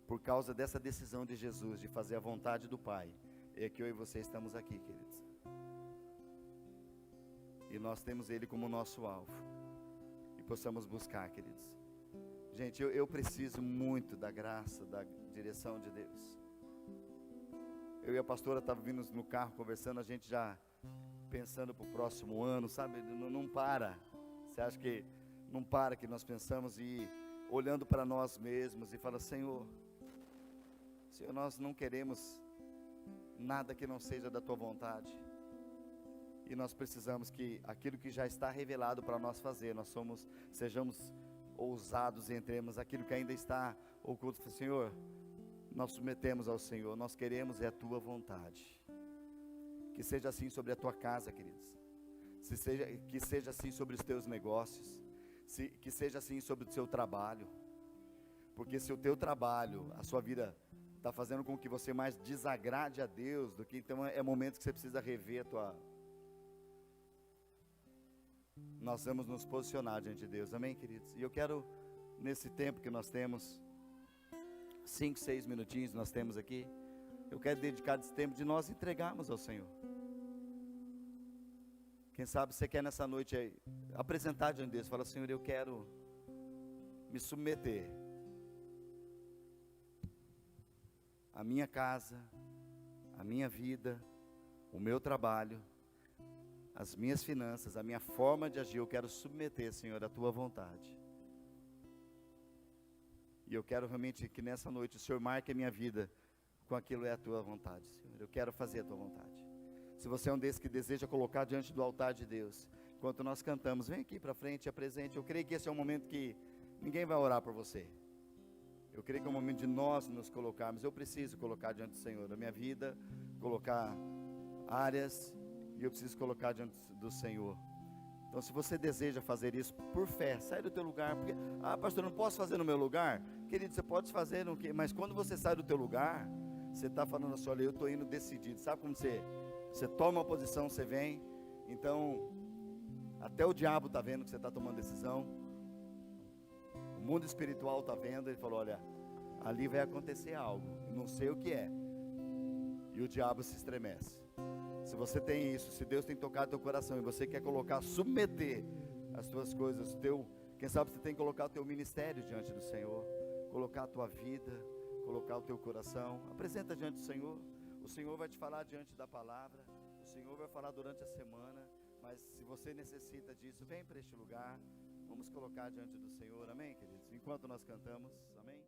Por causa dessa decisão de Jesus, de fazer a vontade do Pai, é que eu e você estamos aqui, queridos. E nós temos Ele como nosso alvo. Possamos buscar, queridos. Gente, eu preciso muito da graça, da direção de Deus. Eu e a pastora estávamos vindo no carro conversando, a gente já pensando para o próximo ano, sabe? Não para. Você acha que não para que nós pensamos e olhando para nós mesmos e fala, Senhor, nós não queremos nada que não seja da Tua vontade. E nós precisamos que aquilo que já está revelado para nós fazer, sejamos ousados e entremos aquilo que ainda está oculto. Senhor, nós submetemos ao Senhor, nós queremos é a tua vontade. Que seja assim sobre a tua casa, queridos. Que seja assim sobre os teus negócios. Que seja assim sobre o seu trabalho. Porque se o teu trabalho, a sua vida está fazendo com que você mais desagrade a Deus, do que então é momento que você precisa rever a tua... Nós vamos nos posicionar diante de Deus, amém, queridos? E eu quero, nesse tempo que nós temos, 5, 6 minutinhos nós temos aqui, eu quero dedicar esse tempo de nós entregarmos ao Senhor. Quem sabe você quer nessa noite aí, apresentar diante de Deus, fala: Senhor, eu quero me submeter à minha casa, à minha vida, o meu trabalho, as minhas finanças, a minha forma de agir, eu quero submeter, Senhor, à tua vontade. E eu quero realmente que nessa noite o Senhor marque a minha vida com aquilo que é a tua vontade, Senhor. Eu quero fazer a tua vontade. Se você é um desses que deseja colocar diante do altar de Deus, enquanto nós cantamos, vem aqui para frente, apresente. Eu creio que esse é um momento que ninguém vai orar por você. Eu creio que é um momento de nós nos colocarmos. Eu preciso colocar diante do Senhor a minha vida, colocar áreas, e eu preciso colocar diante do Senhor. Então, se você deseja fazer isso por fé, sai do teu lugar. Porque, pastor, não posso fazer no meu lugar? Querido, você pode fazer no que? Mas quando você sai do teu lugar, você está falando assim: olha, eu estou indo decidido. Sabe como você toma uma posição, você vem. Então, até o diabo está vendo que você está tomando decisão. O mundo espiritual está vendo. Ele falou: olha, ali vai acontecer algo, não sei o que é. E o diabo se estremece. Se você tem isso, se Deus tem tocado teu coração e você quer colocar, submeter as tuas coisas, quem sabe você tem que colocar o teu ministério diante do Senhor, colocar a tua vida, colocar o teu coração, apresenta diante do Senhor. O Senhor vai te falar diante da palavra, o Senhor vai falar durante a semana, mas se você necessita disso, vem para este lugar, vamos colocar diante do Senhor, amém, queridos? Enquanto nós cantamos, amém?